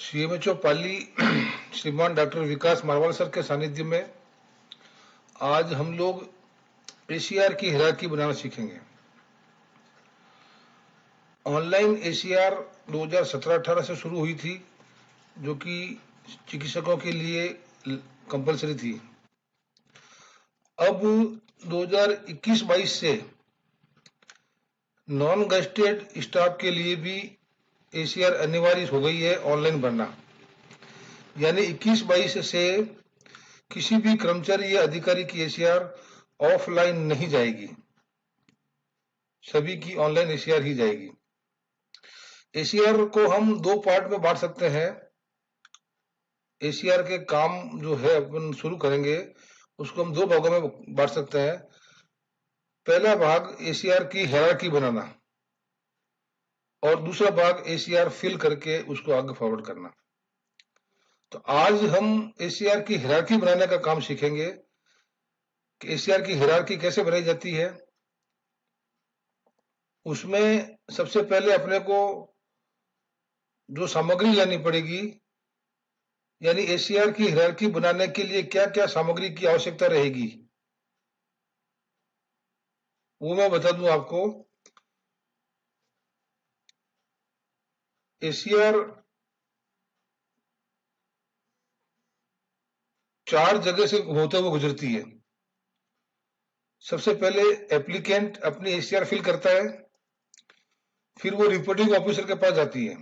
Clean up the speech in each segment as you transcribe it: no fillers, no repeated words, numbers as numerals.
CMHO पाली श्रीमान doctor विकास Marwal sir के सानिध्य में आज हम लोग एसीआर की हायरार्की बनाना सीखेंगे। ऑनलाइन एसीआर 2017-18 से शुरू हुई थी, जो कि चिकित्सकों के लिए कंपलसरी थी। अब 2021-22 से नॉन गस्टेड स्टाफ के लिए भी एसीआर अनिवार्य हो गई है ऑनलाइन भरना। यानी 21-22 से किसी भी कर्मचारी या अधिकारी की एसीआर ऑफलाइन नहीं जाएगी, सभी की ऑनलाइन एसीआर ही जाएगी। एसीआर को हम दो पार्ट में बांट सकते हैं। एसीआर के काम जो है अपन शुरू करेंगे उसको हम दो भागों में बांट सकते हैं। पहला भाग एसीआर की हायरार्की बनाना और दूसरा भाग एसीआर फिल करके उसको आगे फॉरवर्ड करना। तो आज हम एसीआर की हायरार्की बनाने का काम सीखेंगे कि एसीआर की हायरार्की कैसे बनाई जाती है। उसमें सबसे पहले अपने को जो सामग्री लानी पड़ेगी, यानी एसीआर की हायरार्की बनाने के लिए क्या क्या सामग्री की आवश्यकता रहेगी, वो मैं बता दूं आपको। एसीआर 4 जगह से होते हुए गुजरती है। सबसे पहले एप्लीकेंट अपनी एसीआर फिल करता है, फिर वो रिपोर्टिंग ऑफिसर के पास जाती है।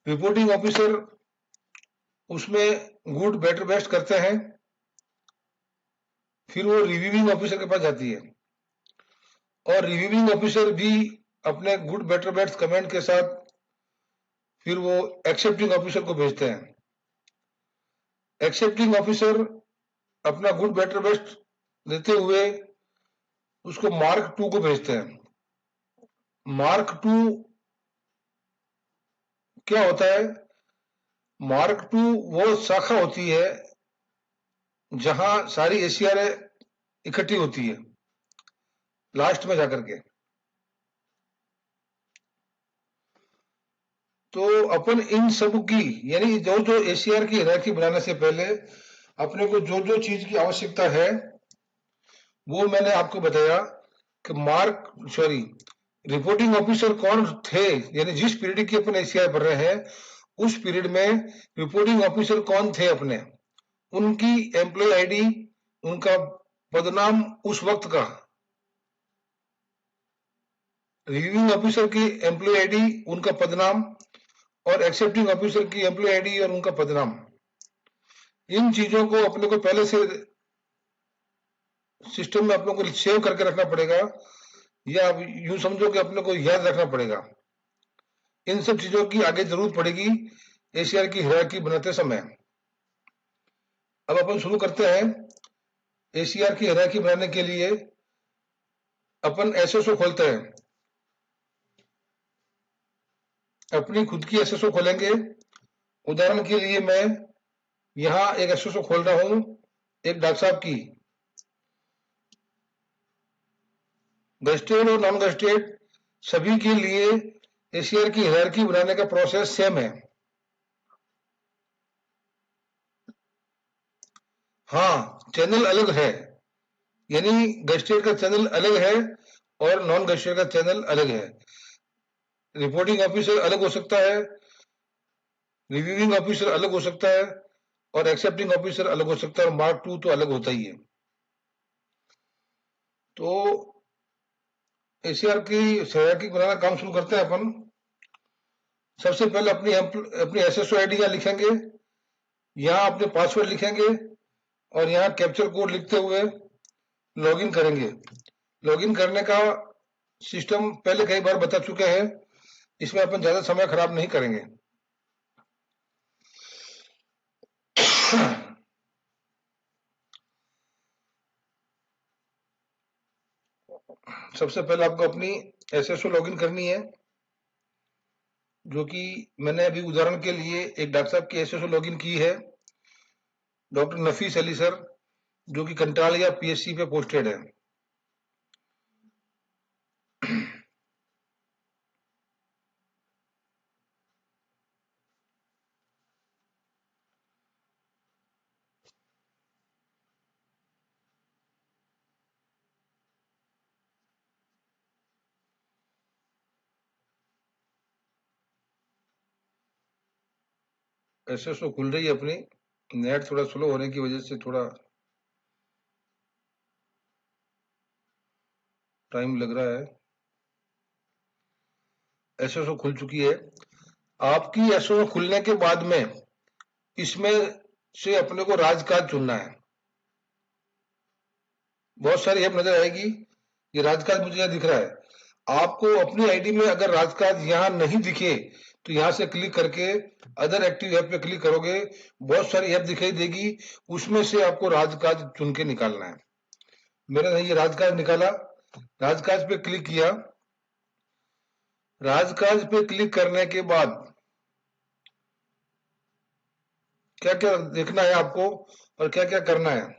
रिपोर्टिंग ऑफिसर उसमें गुड बेटर बेस्ट करते हैं, फिर वो रिव्यूइंग ऑफिसर के पास जाती है और रिव्यूइंग ऑफिसर भी अपने गुड बेटर बेस्ट कमेंट के साथ फिर वो एक्सेप्टिंग ऑफिसर को भेजते हैं। एक्सेप्टिंग ऑफिसर अपना गुड बेटर बेस्ट देते हुए उसको मार्क 2 को भेजते हैं। मार्क 2 क्या होता है? मार्क 2 वो शाखा होती है जहां सारी एसीआर इकट्ठी होती है लास्ट में जाकर के। तो अपन इन सब की, यानी जो जो एसीआर की हायरार्की बनाने से पहले अपने को जो जो चीज की आवश्यकता है वो मैंने आपको बताया कि रिपोर्टिंग ऑफिसर कौन थे, यानी जिस पीरियड की अपन एसीआर भर रहे हैं उस पीरियड में रिपोर्टिंग ऑफिसर कौन थे अपने, उनकी एम्प्लॉय आईडी, उनका पदनाम उस वक्त का, रिव्यूइंग ऑफिसर की एम्प्लॉय आईडी, उनका पदनाम, और एक्सेप्टिंग ऑफिसर की एम्प्लॉय आईडी और उनका पदनाम। इन चीजों को अपने को पहले से सिस्टम में अपने को सेव करके रखना पड़ेगा, या यूं समझो कि अपने को याद रखना पड़ेगा। इन सब चीजों की आगे जरूरत पड़ेगी एसीआर की हायरार्की बनाते समय। अब अपन शुरू करते हैं। एसीआर की हायरार्की बनाने के लिए अपन एसएसओ खोलते हैं, अपनी खुद की एसएसओ खोलेंगे। उदाहरण के लिए मैं यहाँ एक एसएसओ खोल रहा हूं, एक डॉक्टर साहब की। गस्टेड और नॉन गस्टेड सभी के लिए एसीआर की हायरार्की बनाने का प्रोसेस सेम है। हाँ, चैनल अलग है, यानी गस्टेड का चैनल अलग है और नॉन गस्टेड का चैनल अलग है। रिपोर्टिंग ऑफिसर अलग हो सकता है, रिव्यूइंग ऑफिसर अलग हो सकता है और एक्सेप्टिंग ऑफिसर अलग हो सकता है, और मार्क 2 तो अलग होता ही है। तो एसीआर की हायरार्की बनाना काम शुरू करते हैं अपन। सबसे पहले अपनी एसएसओ आईडी यहाँ लिखेंगे, यहाँ अपने पासवर्ड लिखेंगे और यहाँ कैप्चर कोड लिखते हुए लॉगिन करेंगे। लॉगिन करने का सिस्टम पहले कई बार बता चुके हैं, इसमें अपन ज्यादा समय खराब नहीं करेंगे। सबसे पहले आपको अपनी एसएसओ लॉगिन करनी है, जो कि मैंने अभी उदाहरण के लिए एक डॉक्टर साहब की एसएसओ लॉगिन की है, डॉक्टर नफीस अली सर, जो कि कंटालिया पीएससी पे पोस्टेड है। एसएसओ खुल रही है अपनी, नेट थोड़ा स्लो होने की वजह से थोड़ा टाइम लग रहा है। एसएसओ खुल चुकी है। आपकी एसएसओ खुलने के बाद में इसमें से अपने को राजकाज चुनना है। बहुत सारी ऐप नजर आएगी, ये राजकाज मुझे यहाँ दिख रहा है। आपको अपनी आईडी में अगर राजकाज यहाँ नहीं दिखे तो यहाँ से क्लिक करके अदर एक्टिव ऐप पे क्लिक करोगे, बहुत सारी ऐप दिखाई देगी, उसमें से आपको राजकाज चुन के निकालना है। मैंने ये राजकाज निकाला, राजकाज पे क्लिक किया। राजकाज पे क्लिक करने के बाद क्या क्या देखना है आपको और क्या क्या करना है।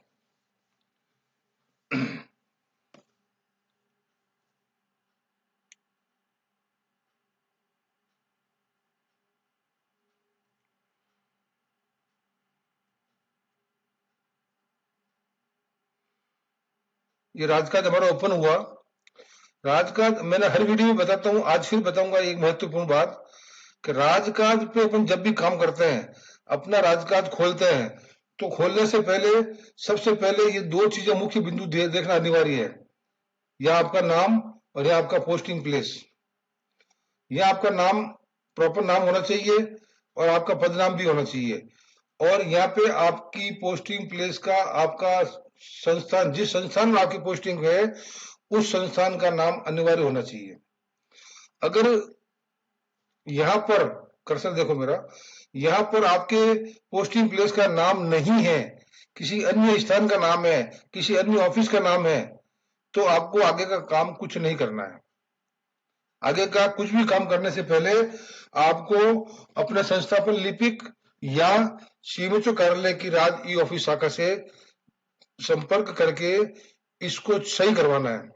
ये राजकाज हमारा ओपन हुआ। राजकाज मैंने हर वीडियो में बताता हूँ, आज फिर बताऊंगा एक महत्वपूर्ण बात कि राजकाज पे अपन जब भी काम करते हैं, अपना राजकाज खोलते हैं, तो खोलने से पहले सबसे पहले ये दो चीजें मुख्य बिंदु देखना अनिवार्य है। या आपका नाम और या आपका पोस्टिंग प्लेस। या आपका नाम प्रॉपर नाम होना चाहिए और आपका पदनाम भी होना चाहिए। और यहाँ पे आपकी पोस्टिंग प्लेस का आपका संस्थान, जिस संस्थान में आपकी पोस्टिंग है उस संस्थान का नाम अनिवार्य होना चाहिए। अगर यहाँ पर कर्सर देखो मेरा, यहाँ पर आपके पोस्टिंग प्लेस का नाम नहीं है, किसी अन्य स्थान का नाम है, किसी अन्य ऑफिस का नाम है, तो आपको आगे का काम कुछ नहीं करना है। आगे का कुछ भी काम करने से पहले आपको अपने संस्थापन लिपिक या सीएमएचओ कार्यालय की राज ई ऑफिस शाखा से संपर्क करके इसको सही करवाना है।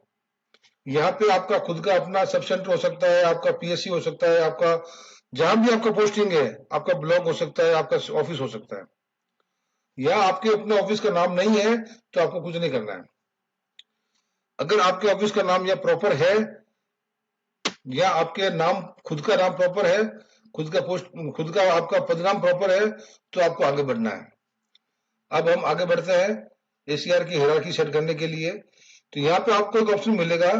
यहाँ पे आपका खुद का अपना सब सेंटर हो सकता है, आपका पीएससी हो सकता है, आपका जहां भी आपका पोस्टिंग है, आपका ब्लॉक हो सकता है, आपका ऑफिस हो सकता है। या आपके अपने ऑफिस का नाम नहीं है तो आपको कुछ नहीं करना है। अगर आपके ऑफिस का नाम या प्रॉपर है या आपके नाम खुद का नाम प्रॉपर है, खुद का आपका पदनाम प्रॉपर है, तो आपको आगे बढ़ना है। अब हम आगे बढ़ते हैं एसीआर की हायरार्की सेट करने के लिए। तो यहाँ पे आपको एक ऑप्शन मिलेगा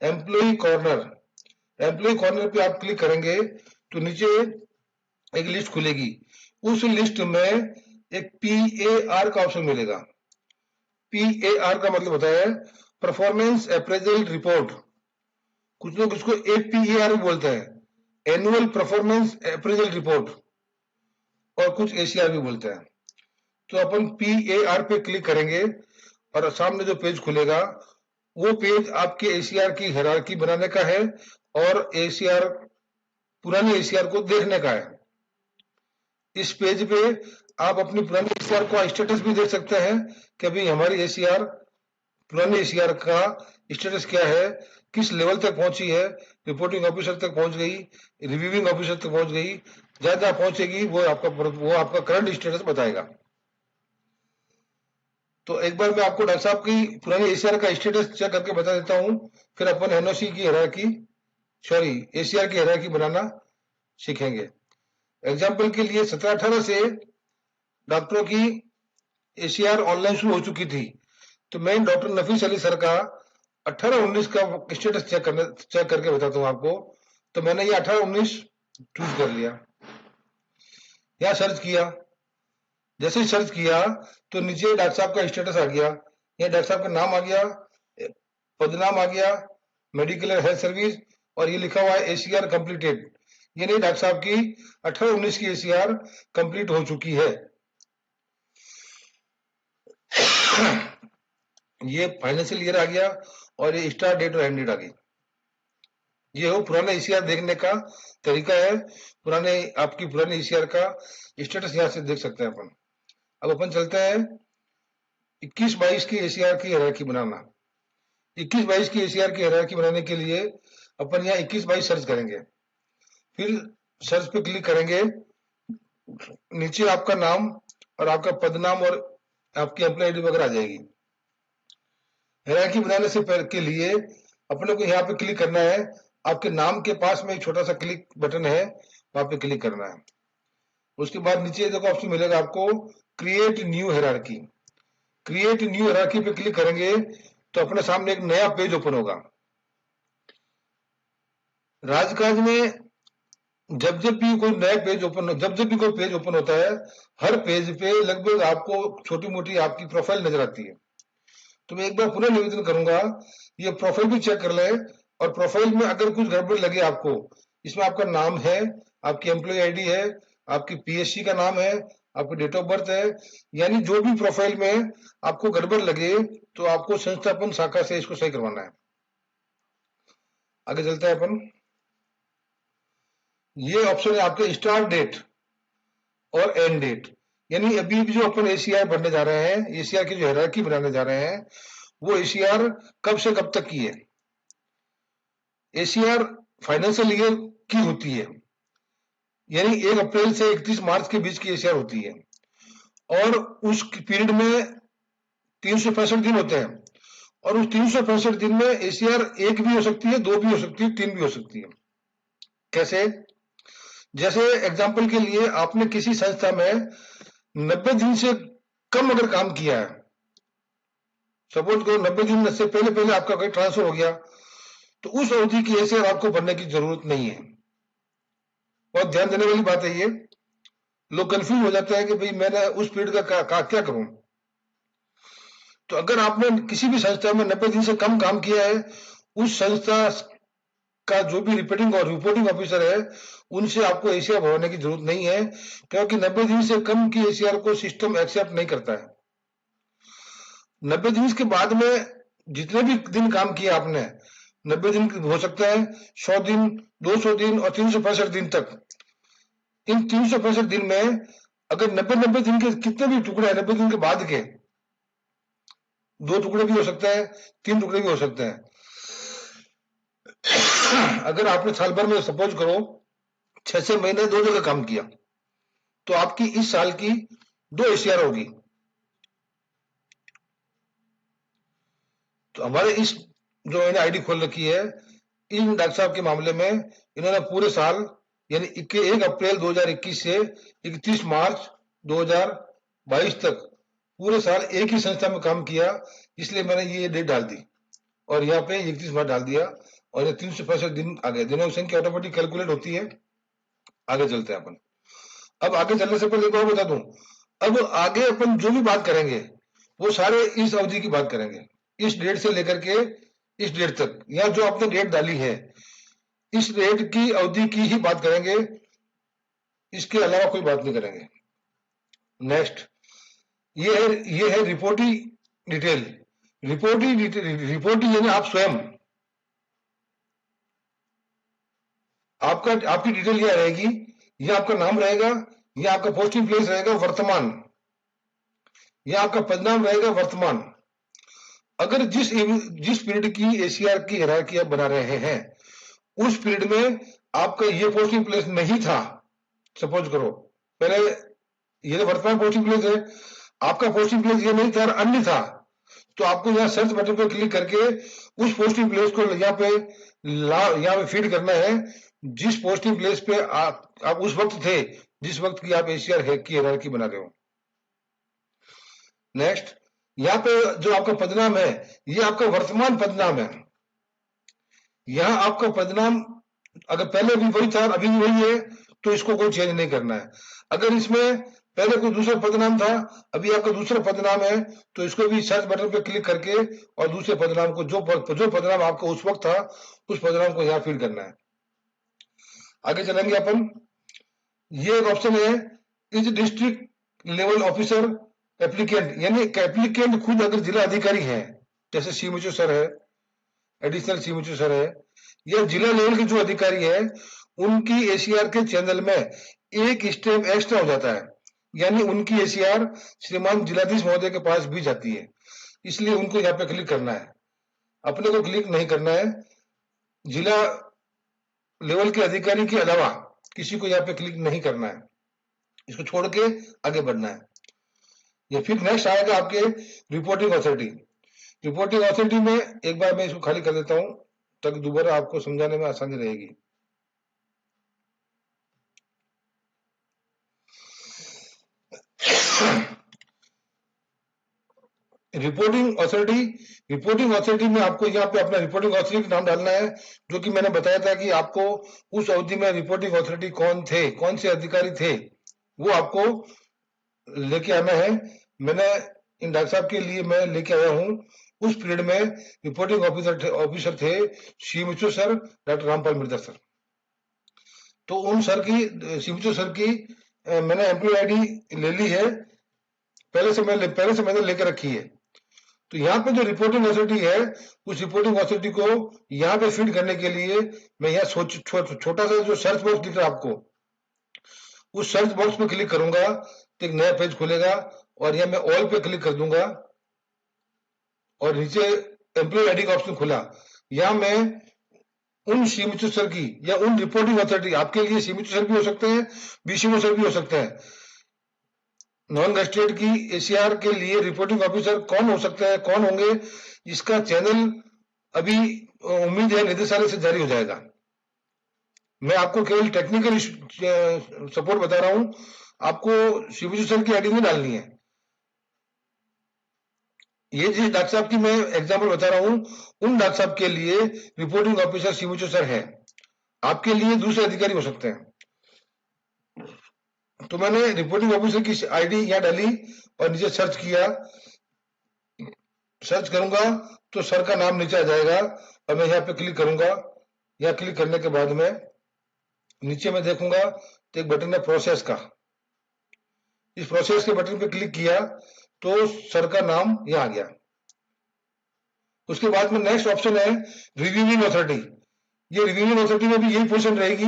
एम्प्लॉय कॉर्नर। एम्प्लॉय कॉर्नर पे आप क्लिक करेंगे तो नीचे एक लिस्ट खुलेगी। उस लिस्ट में एक PAR का ऑप्शन मिलेगा। PAR का मतलब होता है परफॉर्मेंस अप्रेजल रिपोर्ट। कुछ लोग इसको APAR भी बोलते हैं, एनुअल परफॉर्मेंस अप्रेजल रिपोर्ट, और कुछ ACR भी बोलते हैं। तो अपन PAR पे क्लिक करेंगे और सामने जो पेज खुलेगा वो पेज आपके ACR की हायरार्की बनाने का है और ACR पुरानी ACR को देखने का है। इस पेज पे आप अपनी पुरानी ACR का स्टेटस भी देख सकते हैं कि अभी हमारी ACR, पुरानी ACR का स्टेटस क्या है, किस लेवल तक पहुंची है, रिपोर्टिंग ऑफिसर तक पहुंच गई, रिव्यूइंग ऑफिसर तक पहुंच गई, जहां जहां पहुंचेगी वो आपका करंट स्टेटस बताएगा। तो एक बार मैं आपको डॉक्टर साहब की पुरानी ACR का स्टेटस चेक करके बता देता हूं, फिर अपन एनओसी की हायरार्की, सॉरी ACR की हायरार्की बनाना सीखेंगे। एग्जाम्पल के लिए 17-18 से डॉक्टरों की ACR ऑनलाइन शुरू हो चुकी थी, तो मैं डॉक्टर नफीस अली सर का 18-19 का स्टेटस चेक करके बताता हूँ आपको। तो मैंने ये 18-19 चूज कर लिया, यहाँ सर्च किया। जैसे ही सर्च किया तो नीचे डॉक्टर साहब का स्टेटस आ गया, ये डॉक्टर साहब का नाम आ गया, पदनाम आ गया, मेडिकल हेल्थ सर्विस, और ये लिखा हुआ है ACR कंप्लीटेड। यानी डॉक्टर साहब की 18-19 की ACR कंप्लीट हो चुकी है। ये फाइनेंशियल ईयर आ गया और ये स्टार्ट डेट और एंड डेट आ गई। ये हो पुराने ACR देखने का तरीका है। आपकी पुरानी ACR का स्टेटस यहाँ से देख सकते हैं अपन। अब अपन चलते हैं 21-22 की ACR की हायरार्की बनाना। 21-22 की ACR की हायरार्की बनाने के लिए अपन यहाँ 21-22 सर्च करेंगे, फिर सर्च पे क्लिक करेंगे। नीचे आपका नाम और आपका पदनाम और आपकी एम्प्लॉय आईडी वगैरह आ जाएगी। हायरार्की बनाने से के लिए अपने को यहाँ पे क्लिक करना है। आपके नाम के पास में एक छोटा सा क्लिक बटन है, वहां पे क्लिक करना है। उसके बाद नीचे देखो ऑप्शन मिलेगा आपको create new hierarchy. Create new hierarchy पे क्लिक करेंगे तो अपने सामने एक नया पेज ओपन होगा। राजकाज में जब जब भी कोई नया पेज ओपन जब भी कोई पेज ओपन होता है, हर पेज पे लगभग आपको छोटी मोटी आपकी प्रोफाइल नजर आती है। तो मैं एक बार पुनः निवेदन करूंगा, ये प्रोफाइल भी चेक कर ले, और प्रोफाइल में अगर कुछ गड़बड़ लगे आपको, इसमें आपका नाम है, आपकी एम्प्लॉय आईडी है, आपकी पीएससी का नाम है, आपकी डेट ऑफ बर्थ है, यानी जो भी प्रोफाइल में आपको गड़बड़ लगे तो आपको संस्थापन शाखा से इसको सही करवाना है। आगे चलते हैं अपन। ये ऑप्शन है आपके स्टार्ट डेट और एंड डेट, यानी अभी भी जो अपन एसीआर बनने जा रहे हैं, एसीआर की जो हायरार्की बनाने जा रहे हैं, वो एसीआर कब से कब तक की है। एसीआर फाइनेंशियल ईयर की होती है, यानी 1 अप्रैल से 31 मार्च के बीच की एसीआर होती है, और उस पीरियड में 365 दिन होते हैं, और उस 365 दिन में एसीआर 1 भी हो सकती है, 2 भी हो सकती है, 3 भी हो सकती है। कैसे? जैसे एग्जाम्पल के लिए आपने किसी संस्था में 90 दिन से कम अगर काम किया है, सपोज करो 90 दिन से पहले पहले आपका कोई ट्रांसफर हो गया, तो उस अवधि की एसीआर आपको भरने की जरूरत नहीं है। बहुत ध्यान देने वाली बात है ये, लोग कंफ्यूज हो जाते हैं कि भाई मैंने उस पीरियड का क्या करूं। तो अगर आपने किसी भी संस्था में 90 दिन से कम काम किया है, उस संस्था का जो भी रिपोर्टिंग ऑफिसर है, उनसे आपको एसीआर भरने की जरूरत नहीं है, क्योंकि 90 दिन से कम की एसीआर को सिस्टम एक्सेप्ट नहीं करता है। 90 दिन के बाद में जितने भी दिन काम किया आपने, 90 दिन हो सकता है, 100 दिन, 200 दिन और 365 दिन तक। इन 365 दिन में अगर 90 दिन के कितने भी टुकड़े हैं, 90 दिन के बाद के 2 टुकड़े भी हो सकते हैं, 3 टुकड़े भी हो सकते हैं। अगर आपने साल भर में सपोज करो 6 महीने 2 जगह काम किया, तो आपकी इस साल की 2 एसीआर होगी। तो हमारे इस जो इन्होंने आईडी खोल रखी है, इन डॉक्टर साहब के मामले में इन्होंने पूरे साल यानी 1 अप्रैल 2021 से 31 मार्च 2022 तक पूरे साल एक ही संस्था में काम किया, इसलिए मैंने ये डेट डाल दी और यहाँ पे 31 मार्च डाल दिया, और ये 365 दिन आ गए। दिनों की संख्या ऑटोमेटिक कैलकुलेट होती है। आगे चलते हैं अपन। अब आगे चलने से पहले एक और बता दूं, अब आगे अपन जो भी बात करेंगे वो सारे इस अवधि की बात करेंगे, इस डेट से लेकर के इस डेट तक, या जो आपने डेट डाली है इस डेट की अवधि की ही बात करेंगे, इसके अलावा कोई बात नहीं करेंगे। नेक्स्ट, ये है रिपोर्टिंग डिटेल। रिपोर्टिंग यानी आप स्वयं, आपकी डिटेल क्या रहेगी, ये आपका नाम रहेगा, ये आपका पोस्टिंग प्लेस रहेगा वर्तमान, यह आपका पदनाम रहेगा वर्तमान। अगर जिस पीरियड की एसीआर की हायरार्की आप बना रहे हैं, उस पीरियड में आपका ये पोस्टिंग प्लेस नहीं था, सपोज करो पहले ये तो वर्तमान पोस्टिंग प्लेस है, आपका पोस्टिंग प्लेस ये नहीं था और अन्य था, तो आपको यहाँ सर्च बटन पर क्लिक करके उस पोस्टिंग प्लेस को यहाँ पे फीड करना है, जिस पोस्टिंग प्लेस पे आप उस वक्त थे, जिस वक्त की आप एसीआर की हायरार्की बना रहे हो। नेक्स्ट, यहाँ पे जो आपका पदनाम है, ये आपका वर्तमान पदनाम है। यहाँ आपका पदनाम अगर पहले भी वही था अभी भी वही है, तो इसको कोई चेंज नहीं करना है। अगर इसमें पहले कोई दूसरा पदनाम था, अभी आपका दूसरा पदनाम है, तो इसको भी सर्च बटन पे क्लिक करके और दूसरे पदनाम को जो पदनाम आपका उस वक्त था, उस पदनाम को यहाँ फीड करना है। आगे चलेंगे अपन। ये एक ऑप्शन है, is district level officer applicant, यानी एप्लीकेंट खुद अगर जिला अधिकारी है, जैसे सीएमएचओ सर है, एडिशनल सीएमएचओ सर है, या जिला लेवल के जो अधिकारी है, उनकी एसीआर के चैनल में एक स्टेप एक्स्ट्रा हो जाता है, यानी उनकी एसीआर श्रीमान जिलाधीश महोदय के पास भी जाती है, इसलिए उनको यहाँ पे क्लिक करना है, अपने को क्लिक नहीं करना है। जिला लेवल के अधिकारी के अलावा किसी को यहाँ पे क्लिक नहीं करना है, इसको छोड़ के आगे बढ़ना है। ये फिर नेक्स्ट आएगा आपके रिपोर्टिंग अथॉरिटी। रिपोर्टिंग अथॉरिटी में एक बार मैं इसको खाली कर देता हूं ताकि दोबारा आपको समझाने में आसानी रहेगी। रिपोर्टिंग अथॉरिटी में आपको यहाँ पे अपना रिपोर्टिंग अथॉरिटी का नाम डालना है, जो कि मैंने बताया था कि आपको उस अवधि में रिपोर्टिंग अथॉरिटी कौन थे, कौन से अधिकारी थे, वो आपको लेके आना है। मैंने इन डॉक्टर साहब के लिए मैं लेके आया हूँ। उस पीरियड में रिपोर्टिंग ऑफिसर थे CMHO sir doctor Rampal Mirza sir. तो उन सर की सीएमएचओ सर की मैंने एम्प्लॉय आईडी ले ली है, पहले से मैंने लेकर रखी है। तो यहाँ पे जो रिपोर्टिंग अथॉरिटी है, उस रिपोर्टिंग अथॉरिटी को यहाँ पे फीड करने के लिए मैं यहाँ छोटा सा जो सर्च बॉक्स दिख रहा है आपको, उस सर्च बॉक्स पे क्लिक करूंगा तो एक नया पेज खुलेगा और यहाँ मैं ऑल पे क्लिक कर दूंगा और नीचे एम्प्लॉय आईडी का ऑप्शन खुला। यहाँ मैं उन सीएमएचओ सर की या उन रिपोर्टिंग अथॉरिटी, आपके लिए सीएमएचओ सर भी हो सकते हैं, बीसीएमओ सर भी हो सकते हैं, नॉन गैजेटेड की एसीआर के लिए रिपोर्टिंग ऑफिसर कौन हो सकते हैं, कौन होंगे, इसका चैनल अभी उम्मीद है निदेशालय से जारी हो जाएगा। मैं आपको केवल टेक्निकल सपोर्ट बता रहा हूं, आपको सीएमएचओ सर की आईडी नहीं डालनी है। ये जिस डॉक्टर साहब की मैं एग्जाम्पल बता रहा हूँ, उन डॉक्टर साहब के लिए रिपोर्टिंग ऑफिसर सीएमएचओ सर है, आपके लिए दूसरे अधिकारी हो सकते हैं। तो मैंने रिपोर्टिंग ऑफिसर की आईडी यहाँ डाली और नीचे सर्च किया। सर्च करूंगा तो सर का नाम नीचे आ जाएगा और मैं यहाँ पे क्लिक करूंगा। यहाँ क्लिक करने के बाद में नीचे में देखूंगा तो एक बटन है प्रोसेस का। इस प्रोसेस के बटन पे क्लिक किया तो सर का नाम यहाँ आ गया। उसके बाद में नेक्स्ट ऑप्शन है रिव्यूइंग अथॉरिटी। ये रिव्यूइंग अथॉरिटी में भी यही पोजीशन रहेगी।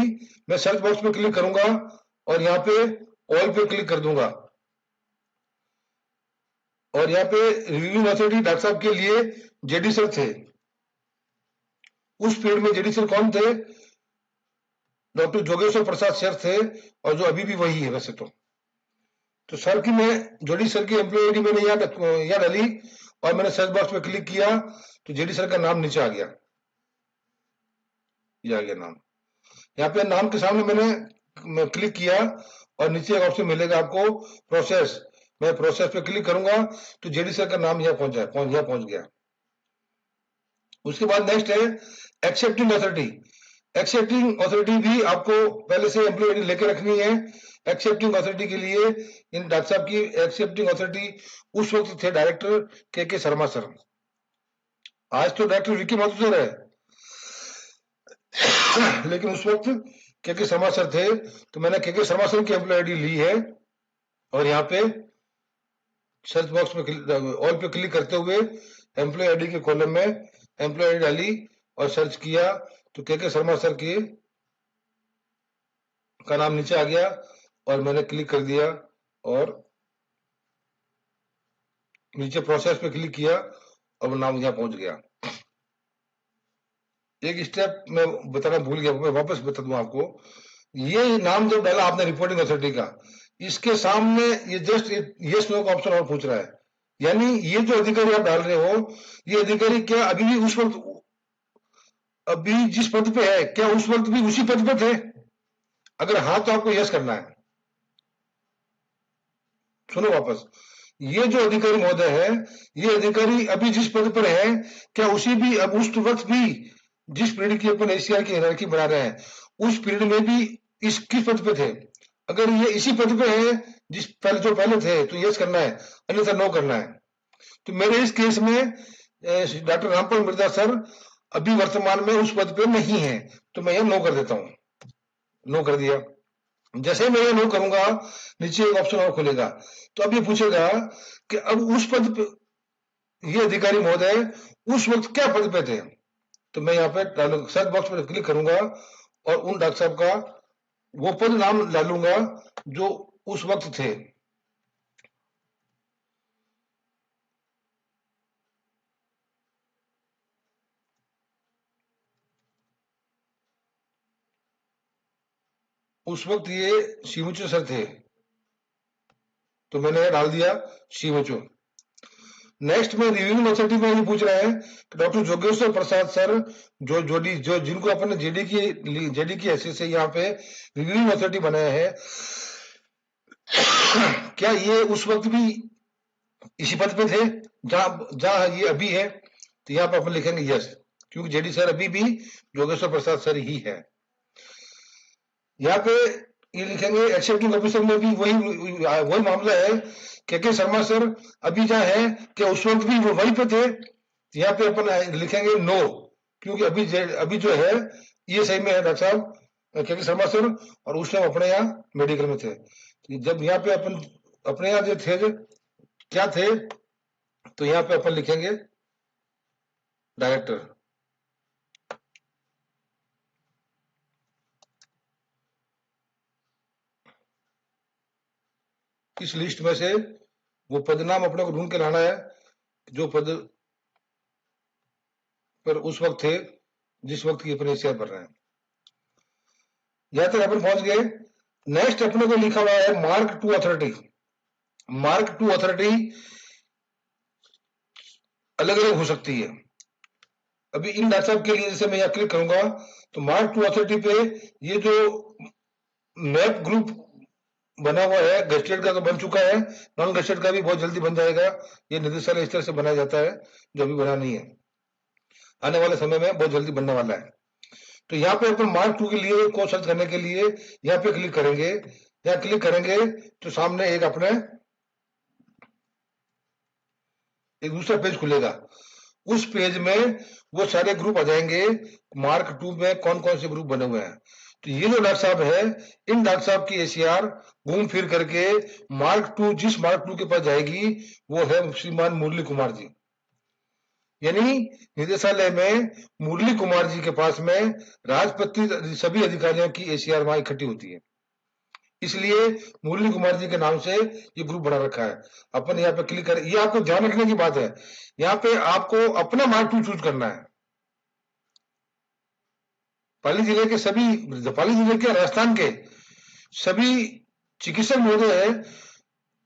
मैं सर्च बॉक्स पे क्लिक करूंगा और यहाँ पे ऑल पे क्लिक कर दूंगा और यहाँ पे रिव्यूइंग अथॉरिटी डॉक्टर साहब के लिए जेडी सर थे। उस पीरियड में जेडी सर कौन थे? डॉक्टर जोगेश्वर प्रसाद सर थे और जो अभी भी वही है वैसे तो सर की मैं जेडी सर की एम्प्लॉय आईडी मैंने यहाँ डाली और मैंने सर्च बॉक्स में क्लिक किया तो जेडी सर का नाम नीचे आ गया। ये आ गया नाम। यहाँ पे नाम के सामने मैंने क्लिक किया और नीचे एक ऑप्शन मिलेगा आपको प्रोसेस। मैं प्रोसेस पे क्लिक करूंगा तो जेडी सर का नाम यहाँ पहुंच गया। उसके बाद नेक्स्ट है एक्सेप्टिंग अथॉरिटी। एक्सेप्टिंग अथॉरिटी भी आपको पहले से एम्प्लॉय आईडी लेके रखनी है। एक्सेप्टिंग अथॉरिटी के लिए इन डॉक्टर साहब की एक्सेप्टिंग अथॉरिटी उस वक्त थे डायरेक्टर के शर्मा सर। आज तो डायरेक्टर विकी माथुर सर है, लेकिन उस वक्त के शर्मा सर थे। तो मैंने के शर्मा सर की एम्प्लॉय आईडी ली है और यहाँ पे सर्च बॉक्स में ऑल पे क्लिक करते हुए एम्प्लॉय आईडी के कॉलम में एम्प्लॉय आईडी डाली और सर्च किया तो के शर्मा सर की का नाम नीचे आ गया और मैंने क्लिक कर दिया और नीचे प्रोसेस पे क्लिक किया और नाम यहाँ पहुंच गया। एक स्टेप मैं बताना भूल गया, मैं वापस बता दूं आपको। ये नाम जब डाला आपने रिपोर्टिंग अथॉरिटी का, इसके सामने ये जस्ट यस नो का ऑप्शन और पूछ रहा है। यानी ये जो अधिकारी आप डाल रहे हो, ये अधिकारी क्या अभी भी उस वक्त अभी जिस पद पे है, क्या उस वक्त भी उसी पद पे थे? अगर हाँ तो आपको यस करना है। सुनो वापस, ये जो अधिकारी महोदय है, ये अधिकारी अभी जिस पद पर है, क्या उसी भी अब उस वक्त भी जिस पीरियड की अपन एशिया की हायरार्की बना रहे हैं, उस पीरियड में भी इस किस पद पे थे? अगर ये इसी पद पे है जिस पहले थे तो यस करना है, अन्यथा नो करना है। तो मेरे इस केस में डॉक्टर रामपाल मिर्जा सर अभी वर्तमान में उस पद पे नहीं है, तो मैं ये नो कर देता हूं। नो कर दिया। जैसे मैं ये नो करूंगा नीचे एक ऑप्शन और खुलेगा। तो अब ये पूछेगा कि अब उस पद पे ये अधिकारी महोदय उस वक्त क्या पद पे थे? तो मैं यहाँ पे सर्च बॉक्स में क्लिक करूंगा और उन डॉक्टर साहब का वो पद नाम डालूंगा जो उस वक्त थे। उस वक्त ये सीएमएचओ सर थे, तो मैंने डाल दिया सीएमएचओ। नेक्स्ट में रिव्यूइंग अथॉरिटी में ये पूछ रहा है कि डॉक्टर जोगेश्वर प्रसाद सर जो जिनको अपन ने जेडी की हैसियत से यहाँ पे रिव्यूइंग अथॉरिटी बनाया है, क्या ये उस वक्त भी इसी पद पे थे जहां ये अभी है? तो यहाँ पे अपन लिखेंगे यस, क्योंकि जेडी सर अभी भी योगेश्वर प्रसाद सर ही है। यहाँ पे ये लिखेंगे एक्सेप्टिंग ऑफिसर में भी वही मामला है के शर्मा सर अभी जहाँ है, क्या उस वक्त भी वो वहीं पे थे? यहाँ पे अपन लिखेंगे नो, क्योंकि अभी जो है ये सही में है डॉक्टर साहब के शर्मा सर, और उस टाइम अपने यहाँ मेडिकल में थे। जब यहाँ पे अपन अपने यहाँ जो थे क्या थे, तो यहाँ पे अपन लिखेंगे डायरेक्टर। इस लिस्ट में से वो पदनाम अपने को ढूंढ के लाना है जो पद पर उस वक्त थे जिस वक्त की अपने एशिया भर रहे हैं। यहां तक अपन पहुंच गए। नेक्स्ट अपने को लिखा हुआ है mark to authority. Mark to authority अलग अलग हो सकती है। अभी इन डॉक्टर साहब के लिए जैसे मैं यहाँ क्लिक करूंगा तो मार्क टू अथॉरिटी पे ये जो मैप ग्रुप बना हुआ है, गस्टेड का तो बन चुका है, नॉन गस्टेड का भी बहुत जल्दी बन जाएगा। ये निदेशालय इस तरह से बनाया जाता है, जो अभी बना नहीं है, आने वाले समय में बहुत जल्दी बनने वाला है। तो यहाँ पे अपन मार्क टू के लिए को सर्च करने के लिए यहाँ पे क्लिक करेंगे। यहाँ क्लिक करेंगे तो सामने एक अपने एक दूसरा पेज खुलेगा। उस पेज में वो सारे ग्रुप आ जाएंगे, मार्क टू में कौन कौन से ग्रुप बने हुए हैं। तो ये जो डॉक्टर साहब है, इन डॉक्टर साहब की एसीआर घूम फिर करके मार्क टू, जिस मार्क टू के पास जाएगी वो है श्रीमान मुरली कुमार जी। यानी निदेशालय में मुरली कुमार जी के पास में राजपत्रित सभी अधिकारियों की एसीआर वहां इकट्ठी होती है, इसलिए मुरली कुमार जी के नाम से ये ग्रुप बना रखा है। अपन यहाँ पे क्लिक करें, ये आपको ध्यान रखने की बात है, यहाँ पे आपको अपना मार्क टू चूज करना है। पाली जिले के सभी, पाली जिले के राजस्थान के सभी चिकित्सक महोदय है,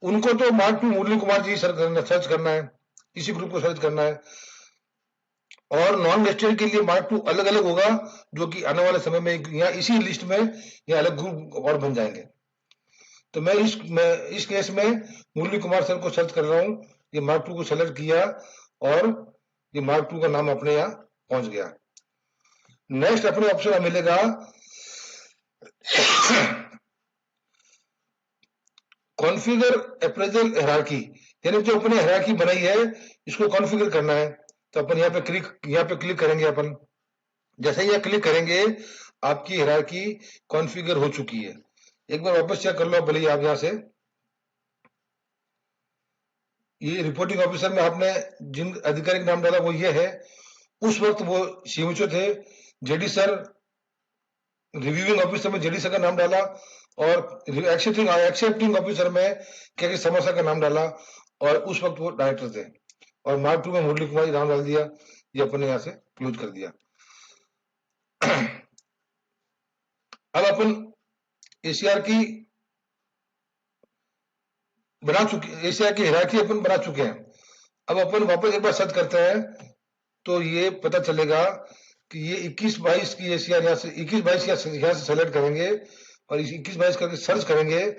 उनको तो mark to Murali Kumar ji search करना है, इसी ग्रुप को सर्च करना है। और नॉन गस्टेड के लिए मार्क टू अलग अलग होगा, जो कि आने वाले समय में यहाँ इसी लिस्ट में ये अलग ग्रुप और बन जाएंगे। तो मैं इस केस में मुरली कुमार सर को सर्च कर रहा हूँ। ये मार्क टू को सेलेक्ट किया और ये मार्क टू का नाम अपने यहाँ पहुंच गया। नेक्स्ट अपने ऑप्शन मिलेगा कॉन्फ़िगर अप्रेजल हायरार्की, यानी जो अपने हायरार्की बनाई है इसको कॉन्फ़िगर करना है। तो अपन यहाँ पे क्लिक करेंगे। अपन जैसे ही क्लिक करेंगे आपकी हायरार्की कॉन्फ़िगर हो चुकी है। एक बार वापस चेक कर लो भले आप यहाँ से। ये रिपोर्टिंग ऑफिसर में आपने जिन अधिकारी का नाम डाला वो ये है, उस वक्त वो सीएमएचओ थे। जेडी सर रिव्यूइंग ऑफिसर में जेडी सर का नाम डाला, और एक्सेप्टिंग ऑफिसर में के समोसा का नाम डाला, और उस वक्त वो डायरेक्टर थे। और मार्क टू में मुरली कुमार जी नाम डाल दिया। ये अपने यहाँ से क्लोज कर दिया। अब अपन एसीआर की बना चुके, एशिया की हायरार्की अपन बना चुके हैं। अब अपन वापस एक बार सर्च करते हैं तो ये पता चलेगा कि ये 21-22 की एशिया यहाँ से 21-22 यहाँ से सेलेक्ट करेंगे और इस 21-22 करके सर्च करेंगे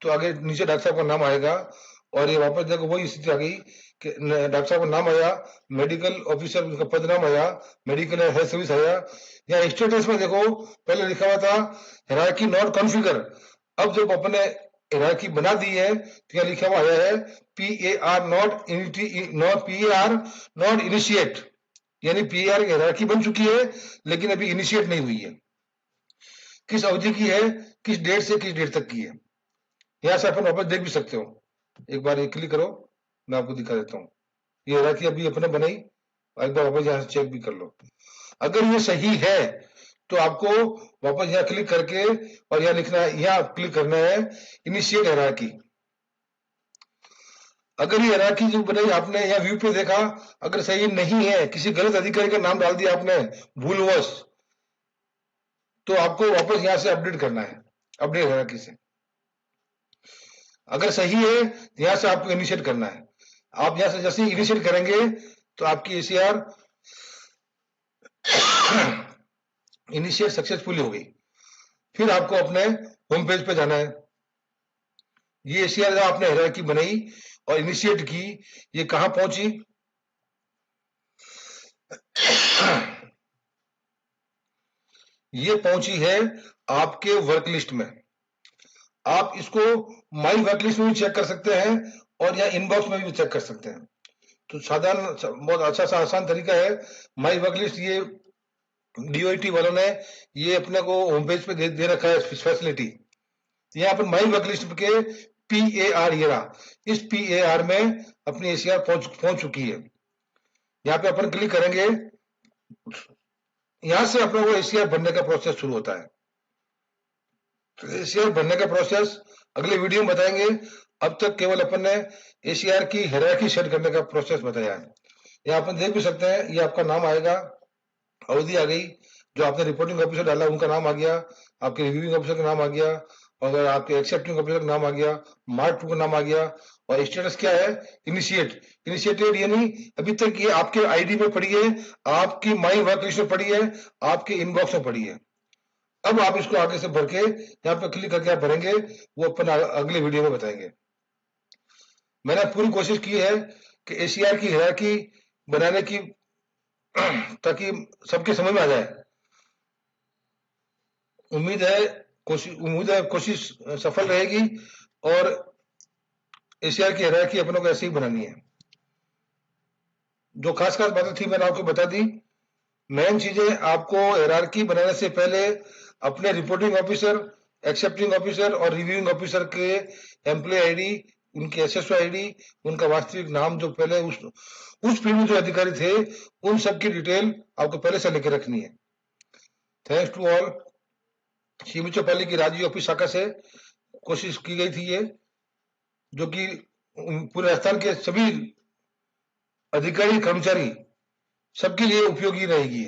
तो आगे नीचे डॉक्टर साहब का नाम आएगा। और ये वापस देखो वही स्थिति आ गई कि डॉक्टर साहब का नाम आया, मेडिकल ऑफिसर उनका पद नाम आया, मेडिकल हेल्थ सर्विस आया। यहाँ स्टेटस में देखो पहले लिखा हुआ था हायरार्की नॉट कॉन्फ़िगर। अब जब अपने हायरार्की बना दी है तो यहाँ लिखा हुआ है PAR नॉट इनिशिएट, यानी PAR की हायरार्की बन चुकी है लेकिन अभी इनिशिएट नहीं हुई है। किस अवधि की है, किस डेट से किस डेट तक की है, यहाँ से अपन वापस देख भी सकते हो। एक बार ये क्लिक करो, मैं आपको दिखा देता हूँ। ये हायरार्की अभी अपने बनाई, एक बार वापस यहाँ से चेक भी कर लो। अगर ये सही है तो आपको वापस यहाँ क्लिक करके और यहाँ लिखना है, यहाँ क्लिक करना है इनिशिएट हायरार्की। अगर ये हायरार्की जो बनाई आपने यहाँ व्यू पे देखा, अगर सही नहीं है, किसी गलत अधिकारी का नाम डाल दिया आपने भूलवश, तो आपको वापस यहाँ से अपडेट करना है, अपडेट हायरार्की से। अगर सही है तो यहाँ से आपको इनिशिएट करना है। आप यहाँ से जैसे ही इनिशिएट करेंगे तो आपकी एसीआर इनिशिएट सक्सेसफुली हो गई। फिर आपको अपने होम पेज पे जाना है। ये एसीआर जब आपने हायरार्की बनाई और इनिशिएट की, ये कहां पहुंची? ये पहुंची है आपके वर्क लिस्ट में। आप इसको माई वर्क लिस्ट में भी चेक कर सकते हैं और या इनबॉक्स में भी चेक कर सकते हैं। तो साधारण बहुत अच्छा सा आसान तरीका है माई वर्क लिस्ट। ये डीओटी वालों ने ये अपने को होम पेज पे दे रखा है फैसिलिटी। यहाँ पर माई वर्क लिस्ट के PAR ये रहा, इस PAR में अपनी एसीआर पहुंच चुकी है। यहाँ पे अपन क्लिक करेंगे, यहां से अपने को एसीआर बनने का प्रोसेस शुरू होता है। तो एसीआर बनने का प्रोसेस अगले वीडियो में बताएंगे। अब तक केवल अपन ने एसीआर की हायरार्की सेट करने का प्रोसेस बताया है। यहाँ अपन देख भी सकते हैं, ये आपका नाम आएगा, अवधि आ गई, जो आपने रिपोर्टिंग ऑफिसर डाला उनका नाम आ गया, आपके रिव्यूइंग ऑफिसर का नाम आ गया, और आपके एक्सेप्टिंग ऑफिसर का नाम आ गया, मार्क 2 का नाम आ गया, और स्टेटस क्या है? इनिशिएटेड, यानी अभी तक ये आपके आईडी में पड़ी है, आपकी माई वर्क लिस्ट में पड़ी है, आपके इनबॉक्स में पड़ी है। अब आप इसको आगे से भर के यहाँ पे क्लिक करके आप भरेंगे, वो अपन अगले वीडियो में बताएंगे। मैंने पूरी कोशिश की है कि एसीआर की हायरार्की बनाने की ताकि सबके समझ में आ जाए। उम्मीद है कोशिश सफल रहेगी और एसीआर की हायरार्की अपनों को ऐसे ही बनानी है। जो खास बातें थी मैंने आपको बता दी। मेन चीजें आपको हायरार्की बनाने से पहले अपने रिपोर्टिंग ऑफिसर, एक्सेप्टिंग ऑफिसर और रिव्यूइंग ऑफिसर के एम्प्लॉय आईडी, उनके एसएसओ आईडी, उनका वास्तविक नाम, जो पहले उस फील्ड में जो अधिकारी थे, उन सब की डिटेल आपको पहले से लेकर रखनी है। Thanks to all. सीमिचोपल्ली की राजीव ऑफिस शाखा से कोशिश की गई थी ये, जो कि पूरे राजस्थान के सभी अधिकारी कर्मचारी सबके लिए उपयोगी रहेगी।